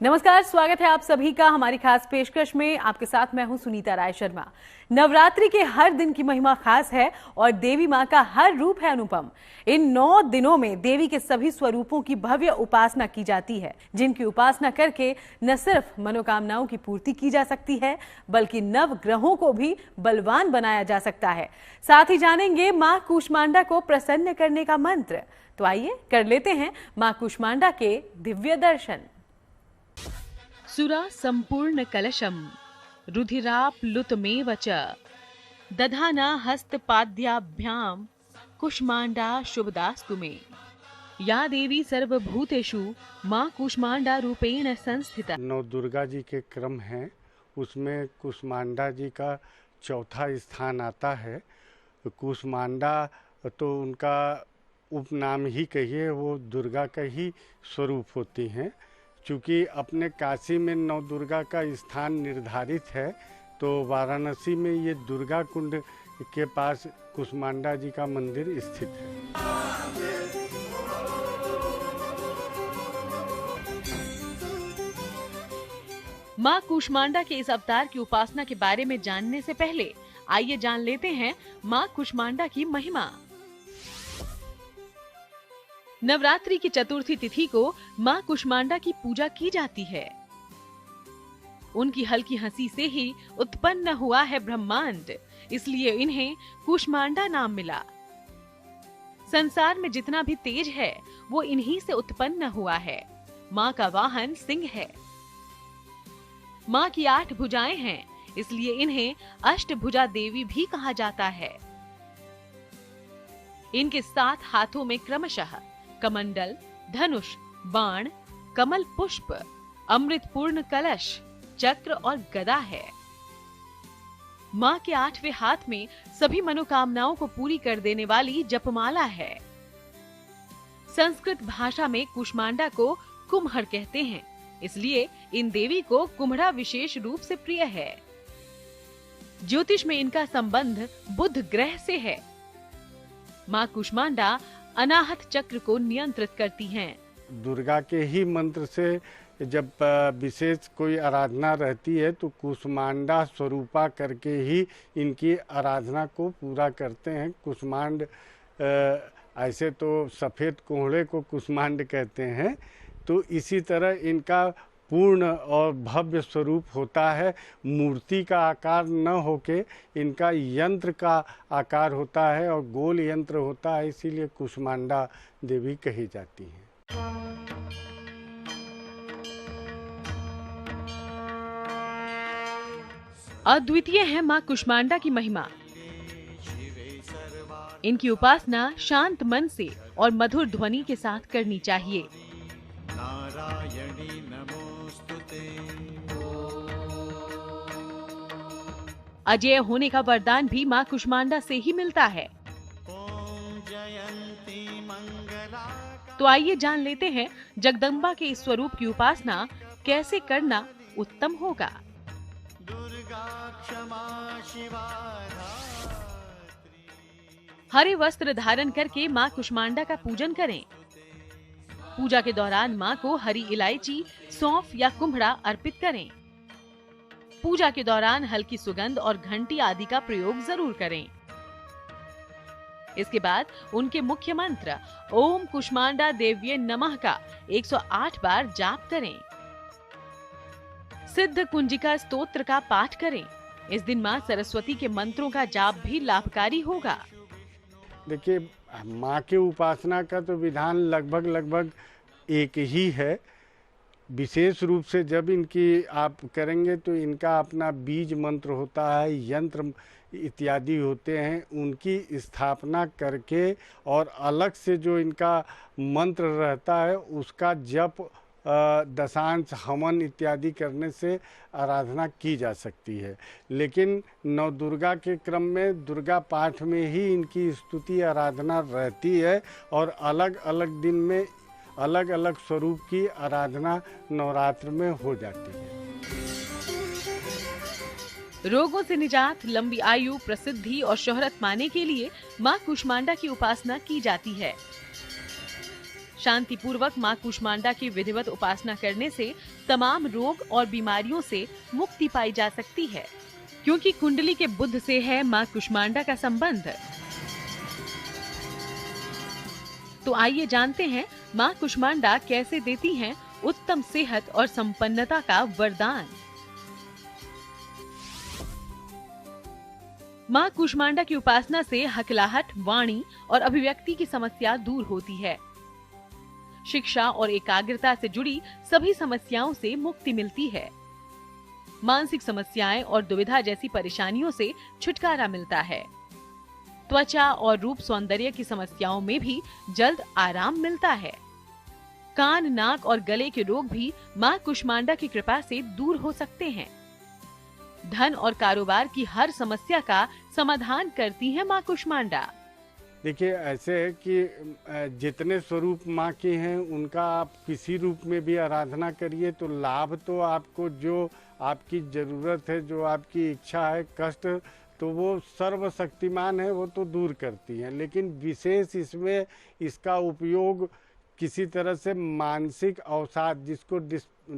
नमस्कार, स्वागत है आप सभी का हमारी खास पेशकश में। आपके साथ मैं हूं सुनीता राय शर्मा। नवरात्रि के हर दिन की महिमा खास है और देवी मां का हर रूप है अनुपम। इन 9 दिनों में देवी के सभी स्वरूपों की भव्य उपासना की जाती है, जिनकी उपासना करके न सिर्फ मनोकामनाओं की पूर्ति की जा सकती है, बल्कि नव ग्रहों को भी बलवान बनाया जा सकता है। साथ ही जानेंगे मां कूष्मांडा को प्रसन्न करने का मंत्र। तो आइए कर लेते हैं मां कूष्मांडा के दिव्य दर्शन। सुरा संपूर्ण कलशम रुधिराप्लुतमेव च दधाना हस्तपाद्याभ्याम कुष्मांडा शुभदास्तु मे। या देवी सर्वभूतेषु मां कूष्मांडा रूपेण संस्थिता। नौ दुर्गा जी के क्रम हैं, उसमें कूष्मांडा जी का चौथा स्थान आता है। कूष्मांडा तो उनका उपनाम ही कहिए, वो दुर्गा का ही स्वरूप होती हैं। चूँकि अपने काशी में नौ दुर्गा का स्थान निर्धारित है, तो वाराणसी में ये दुर्गा कुंड के पास कूष्मांडा जी का मंदिर स्थित है। मां कूष्मांडा के इस अवतार की उपासना के बारे में जानने से पहले आइए जान लेते हैं मां कूष्मांडा की महिमा। नवरात्रि की चतुर्थी तिथि को मां कूष्मांडा की पूजा की जाती है। उनकी हल्की हंसी से ही उत्पन्न हुआ है ब्रह्मांड, इसलिए इन्हें कूष्मांडा नाम मिला। संसार में जितना भी तेज है वो इन्हीं से उत्पन्न हुआ है। मां का वाहन सिंह है। मां की 8 भुजाएं हैं, इसलिए इन्हें अष्टभुजा देवी भी कहा जाता है। इनके 7 हाथों में क्रमशः कमंडल, धनुष, बाण, कमल पुष्प, अमृतपूर्ण कलश, चक्र और गदा है। मां के 8वें हाथ में सभी मनोकामनाओं को पूरी कर देने वाली जपमाला है। संस्कृत भाषा में कूष्मांडा को कुम्हड़ कहते हैं, इसलिए इन देवी को कुम्हड़ा विशेष रूप से प्रिय है। ज्योतिष में इनका संबंध बुध ग्रह से है। मां कूष्मांडा अनाहत चक्र को नियंत्रित करती हैं। दुर्गा के ही मंत्र से जब विशेष कोई आराधना रहती है तो कूष्मांडा स्वरूपा करके ही इनकी आराधना को पूरा करते हैं। कूष्मांड ऐसे तो सफ़ेद कोहड़े को कूष्मांड कहते हैं, तो इसी तरह इनका पूर्ण और भव्य स्वरूप होता है। मूर्ति का आकार न होके इनका यंत्र का आकार होता है और गोल यंत्र होता है, इसीलिए कूष्मांडा देवी कही जाती हैं। अद्वितीय है मां कूष्मांडा की महिमा। इनकी उपासना शांत मन से और मधुर ध्वनि के साथ करनी चाहिए। नारायणी नमोस्तुते। अजय होने का वरदान भी मां कूष्मांडा से ही मिलता है। तो आइए जान लेते हैं जगदम्बा के इस स्वरूप की उपासना कैसे करना उत्तम होगा। हरे वस्त्र धारण करके मां कूष्मांडा का पूजन करें। पूजा के दौरान मां को हरी इलायची, सौंफ या कुम्हड़ा अर्पित करें। पूजा के दौरान हल्की सुगंध और घंटी आदि का प्रयोग जरूर करें। इसके बाद उनके मुख्य मंत्र ओम कूष्मांडा देव्ये नमः का 108 बार जाप करें। सिद्ध कुंजिका स्तोत्र का पाठ करें। इस दिन मां सरस्वती के मंत्रों का जाप भी लाभकारी होगा। देखिए, माँ के उपासना का तो विधान लगभग एक ही है। विशेष रूप से जब इनकी आप करेंगे तो इनका अपना बीज मंत्र होता है, यंत्र इत्यादि होते हैं, उनकी स्थापना करके और अलग से जो इनका मंत्र रहता है उसका जप, दशांश, हवन इत्यादि करने से आराधना की जा सकती है। लेकिन नौ दुर्गा के क्रम में दुर्गा पाठ में ही इनकी स्तुति आराधना रहती है और अलग अलग दिन में अलग अलग स्वरूप की आराधना नवरात्र में हो जाती है। रोगों से निजात, लंबी आयु, प्रसिद्धि और शोहरत पाने के लिए मां कूष्मांडा की उपासना की जाती है। शांति पूर्वक मां कूष्मांडा की विधिवत उपासना करने से तमाम रोग और बीमारियों से मुक्ति पाई जा सकती है, क्योंकि कुंडली के बुध से है मां कुष्मांडा का संबंध। तो आइए जानते हैं मां कुष्मांडा कैसे देती हैं उत्तम सेहत और संपन्नता का वरदान। मां कुष्मांडा की उपासना से हकलाहट, वाणी और अभिव्यक्ति की समस्या दूर होती है। शिक्षा और एकाग्रता से जुड़ी सभी समस्याओं से मुक्ति मिलती है। मानसिक समस्याएं और दुविधा जैसी परेशानियों से छुटकारा मिलता है। त्वचा और रूप सौंदर्य की समस्याओं में भी जल्द आराम मिलता है। कान, नाक और गले के रोग भी मां कुष्मांडा की कृपा से दूर हो सकते हैं। धन और कारोबार की हर समस्या का समाधान करती है मां कुष्मांडा। देखिए, ऐसे है कि जितने स्वरूप माँ के हैं उनका आप किसी रूप में भी आराधना करिए तो लाभ तो आपको, जो आपकी ज़रूरत है, जो आपकी इच्छा है, कष्ट तो वो सर्वशक्तिमान है, वो तो दूर करती हैं। लेकिन विशेष इसमें इसका उपयोग किसी तरह से मानसिक अवसाद, जिसको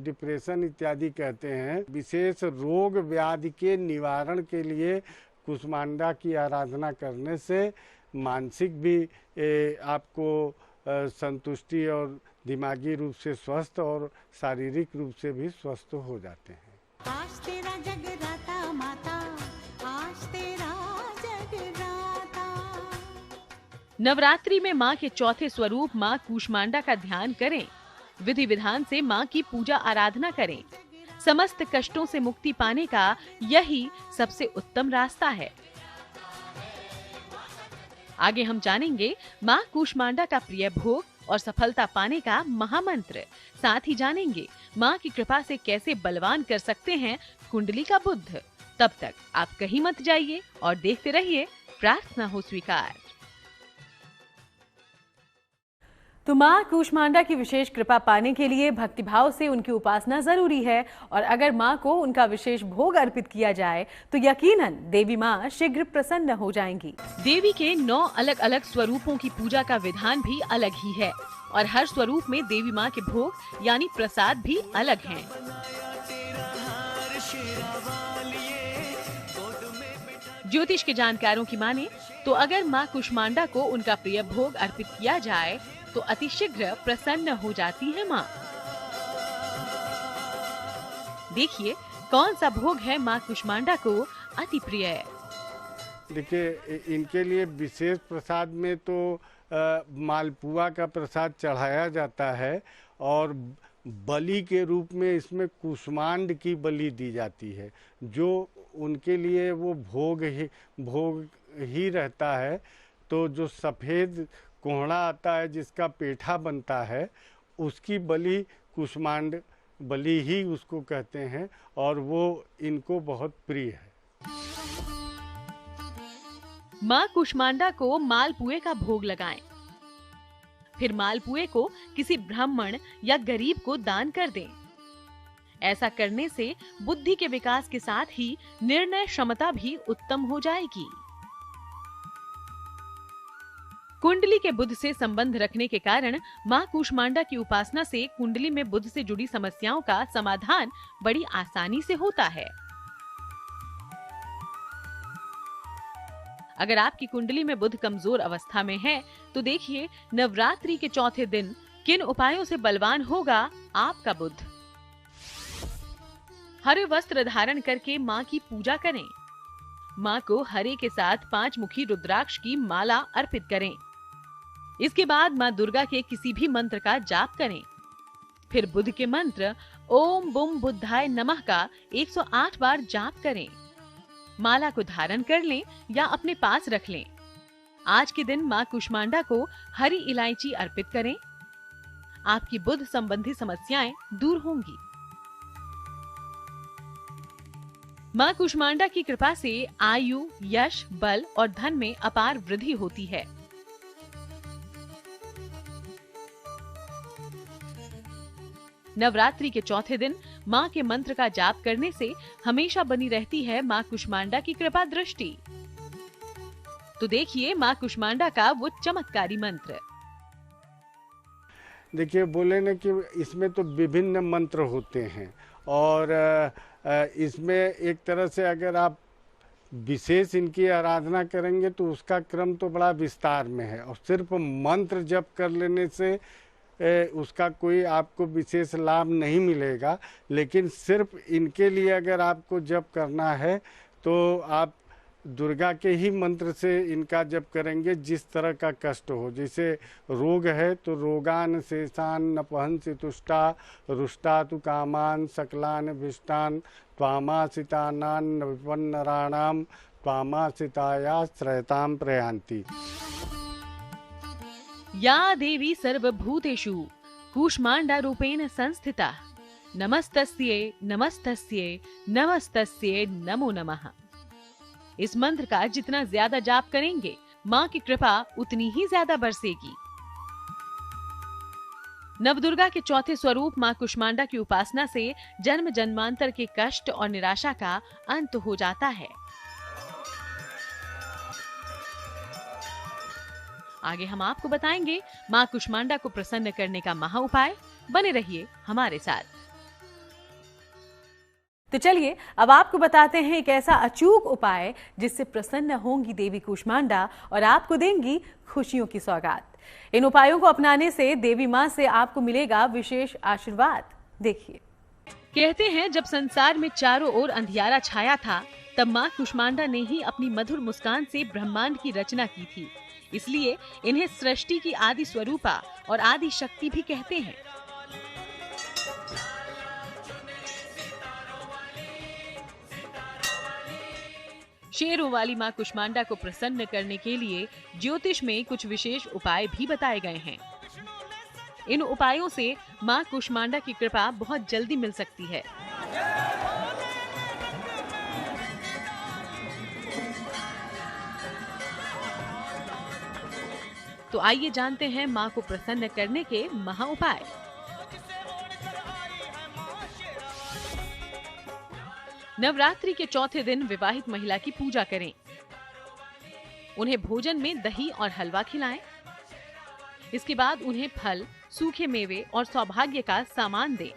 डिप्रेशन इत्यादि कहते हैं, विशेष रोग व्याधि के निवारण के लिए कुष्मांडा की आराधना करने से मानसिक भी आपको संतुष्टि और दिमागी रूप से स्वस्थ और शारीरिक रूप से भी स्वस्थ हो जाते हैं। आज तेरा जगराता माता, आज तेरा जगराता। नवरात्रि में मां के चौथे स्वरूप मां कुष्मांडा का ध्यान करें। विधि विधान से मां की पूजा आराधना करें। समस्त कष्टों से मुक्ति पाने का यही सबसे उत्तम रास्ता है। आगे हम जानेंगे मां कुष्मांडा का प्रिय भोग और सफलता पाने का महामंत्र। साथ ही जानेंगे मां की कृपा से कैसे बलवान कर सकते हैं कुंडली का बुध। तब तक आप कहीं मत जाइए और देखते रहिए प्रार्थना हो स्वीकार। तो मां कुष्मांडा की विशेष कृपा पाने के लिए भक्तिभाव से उनकी उपासना जरूरी है, और अगर मां को उनका विशेष भोग अर्पित किया जाए तो यकीनन देवी मां शीघ्र प्रसन्न हो जाएंगी। देवी के 9 अलग अलग स्वरूपों की पूजा का विधान भी अलग ही है, और हर स्वरूप में देवी मां के भोग यानी प्रसाद भी अलग हैं। ज्योतिष के जानकारों की माने तो अगर मां कुष्मांडा को उनका प्रिय भोग अर्पित किया जाए तो अतिशीघ्र प्रसन्न हो जाती है मां। देखिए कौन सा भोग है मां कुष्मांडा को अति प्रिय है। देखिए, इनके लिए विशेष प्रसाद में तो मालपुआ का प्रसाद चढ़ाया जाता है, और बलि के रूप में इसमें कुष्मांड की बलि दी जाती है, जो उनके लिए वो भोग ही रहता है। तो जो सफ़ेद कोहड़ा आता है, जिसका पेठा बनता है, उसकी बलि कुष्मांड बलि ही उसको कहते हैं, और वो इनको बहुत प्रिय है। मां कुष्मांडा को मालपुए का भोग लगाएं। फिर मालपुए को किसी ब्राह्मण या गरीब को दान कर दें। ऐसा करने से बुद्धि के विकास के साथ ही निर्णय क्षमता भी उत्तम हो जाएगी। कुंडली के बुध से संबंध रखने के कारण मां कुष्मांडा की उपासना से कुंडली में बुध से जुड़ी समस्याओं का समाधान बड़ी आसानी से होता है। अगर आपकी कुंडली में बुध कमजोर अवस्था में है तो देखिए नवरात्रि के चौथे दिन किन उपायों से बलवान होगा आपका बुध। हरे वस्त्र धारण करके मां की पूजा करें। मां को हरे के साथ 5 मुखी रुद्राक्ष की माला अर्पित करें। इसके बाद मां दुर्गा के किसी भी मंत्र का जाप करें। फिर बुध के मंत्र ओम बुम बुद्धाय नमः का 108 बार जाप करें। माला को धारण कर लें या अपने पास रख लें। आज के दिन मां कुष्मांडा को हरी इलायची अर्पित करें। आपकी बुध संबंधी समस्याएं दूर होंगी। मां कुष्मांडा की कृपा से आयु, यश, बल और धन में अपार वृद्धि होती है। नवरात्रि के चौथे दिन मां के मंत्र का जाप करने से हमेशा बनी रहती है मां कुष्मांडा की कृपा दृष्टि। तो देखिए मां कुष्मांडा का वो चमत्कारी मंत्र। देखिए बोले ना कि इसमें तो विभिन्न मंत्र होते हैं और इसमें एक तरह से अगर आप विशेष इनकी आराधना करेंगे तो उसका क्रम तो बड़ा विस्तार में है और सिर्फ मंत्र जप कर लेने से उसका कोई आपको विशेष लाभ नहीं मिलेगा। लेकिन सिर्फ इनके लिए अगर आपको जप करना है तो आप दुर्गा के ही मंत्र से इनका जप करेंगे। जिस तरह का कष्ट हो, जैसे रोग है तो रोगान शेषान नपहंसि तुष्टा रुष्टा तु कामान सकलान विष्टान त्वामासितानान विपन्नराणाम त्वामासिताया श्रयताम प्रयांति। या देवी सर्वभूतेषु कूष्मांडा रूपेण संस्थिता नमस्तस्यै नमस्तस्यै नमस्तस्यै नमो नमः। इस मंत्र का जितना ज्यादा जाप करेंगे माँ की कृपा उतनी ही ज्यादा बरसेगी। नवदुर्गा के चौथे स्वरूप माँ कुष्मांडा की उपासना से जन्म जन्मांतर के कष्ट और निराशा का अंत हो जाता है। आगे हम आपको बताएंगे माँ कुष्मांडा को प्रसन्न करने का महा उपाय। बने रहिए हमारे साथ। तो चलिए अब आपको बताते हैं एक ऐसा अचूक उपाय जिससे प्रसन्न होंगी देवी कुष्मांडा और आपको देंगी खुशियों की सौगात। इन उपायों को अपनाने से देवी माँ से आपको मिलेगा विशेष आशीर्वाद। देखिए, कहते हैं जब संसार में चारों ओर अंधियारा छाया था तब माँ कुष्मांडा ने ही अपनी मधुर मुस्कान से ब्रह्मांड की रचना की थी। इसलिए इन्हें सृष्टि की आदि स्वरूपा और आदि शक्ति भी कहते हैं। शेरों वाली माँ कुष्मांडा को प्रसन्न करने के लिए ज्योतिष में कुछ विशेष उपाय भी बताए गए हैं। इन उपायों से माँ कुष्मांडा की कृपा बहुत जल्दी मिल सकती है। तो आइए जानते हैं माँ को प्रसन्न करने के महा उपाय। नवरात्रि के चौथे दिन विवाहित महिला की पूजा करें। उन्हें भोजन में दही और हलवा खिलाएं। इसके बाद उन्हें फल, सूखे मेवे और सौभाग्य का सामान दें।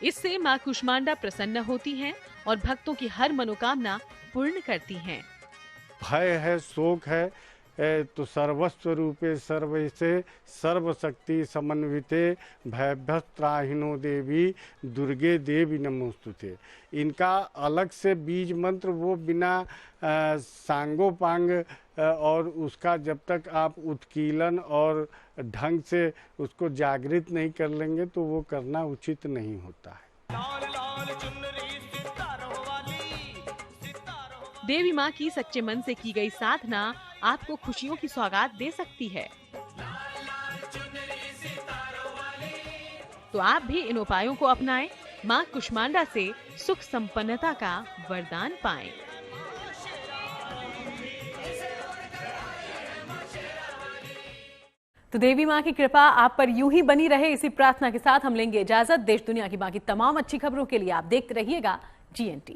इससे माँ कुष्मांडा प्रसन्न होती हैं और भक्तों की हर मनोकामना पूर्ण करती हैं। भय है, शोक है तो सर्वस्व रूपे सर्वैसे सर्वशक्ति समन्विते भयभ्यस्त्राहिनो देवी दुर्गे देवी नमोस्तुते। इनका अलग से बीज मंत्र वो बिना सांगोपांग और उसका जब तक आप उत्कीलन और ढंग से उसको जागृत नहीं कर लेंगे तो वो करना उचित नहीं होता है। देवी माँ की सच्चे मन से की गई साधना आपको खुशियों की सौगात दे सकती है। तो आप भी इन उपायों को अपनाएं, माँ कुष्मांडा से सुख संपन्नता का वरदान पाएं। तो देवी माँ की कृपा आप पर यूं ही बनी रहे, इसी प्रार्थना के साथ हम लेंगे इजाजत। देश दुनिया की बाकी तमाम अच्छी खबरों के लिए आप देखते रहिएगा GNT।